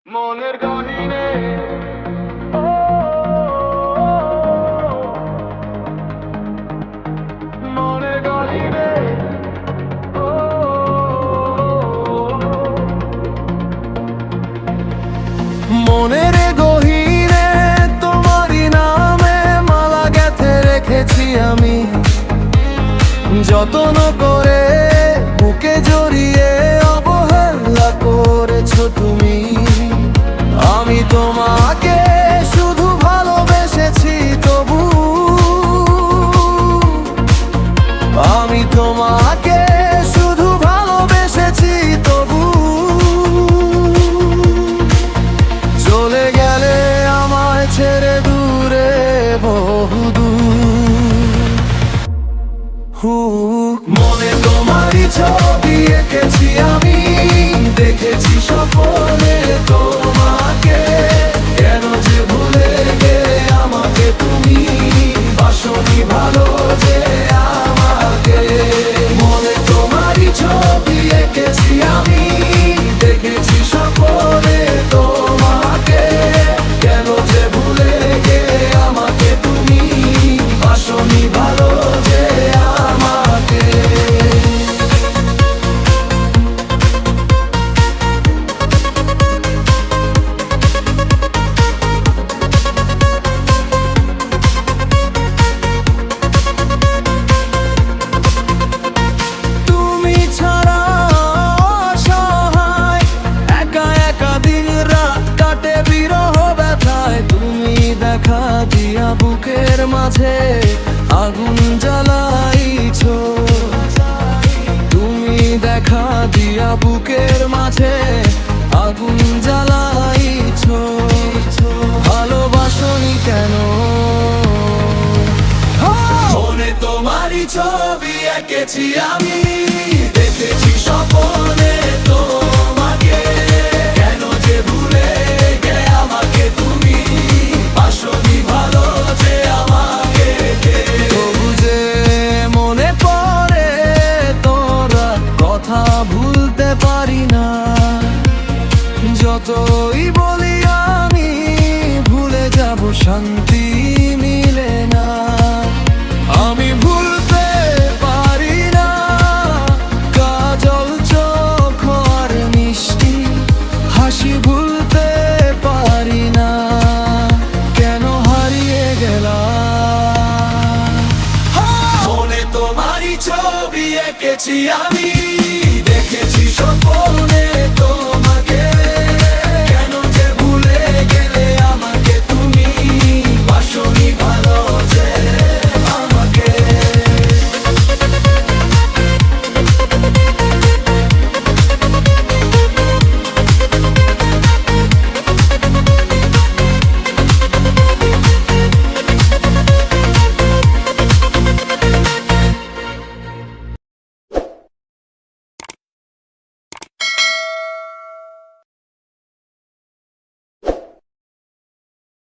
মনের গহীনে মনের গহীনে মনের গহীনে তোমারই নামে মালা গেঁথে রেখেছি আমি, যত্ন করে বুকে জড়িয়ে অবহেলা করেছো তুমি। আমি তোমাকে শুধু ভালোবেসেছি তবু, আমি তোমাকে শুধু ভালোবেসেছি তবু। চলে গেলে আমায় ছেড়ে দূরে বহুদূর, মনে তোমারই ছবি এঁকেছি আমি, দেখেছি স্বপ্নে তোমাকে। কেন যে ভুলে গেলে আমাকে তুমি, বাসনি ভালো যে আমাকে। মনে তোমারই ছবি এঁকেছি আমি, দেখেছি স্বপ্নে তোমাকে। কেন যে ভুলে গেলে আমাকে তুমি, বাসনি ভালো যে আমাকে। বুকের মাঝে আগুন জ্বালাইছো তুমি, দেখা দিয়া বুকের মাঝে আগুন জ্বালাইছো। ভালোবাসনি কেন? মনে তোমারই ছবি এঁকেছি আমি, দেখেছি স্বপ্নে তোমাকে। কেন যে ভুলে গেলে আমাকে তুমি, বাসনি ভালো যে আমাকে। তবু যে মনে পড়ে তোরা কথা ভুলতে পারি না, যতই বলি আমি ভুলে যাব শান্তি মিলে না। আমি ভুলতে পারি না কাজল চোখ আর মিষ্টি হাসি, ভুলতে পারি না কেন হারিয়ে গেলাম। মনে তোমারই ছবি এঁকেছি আমি,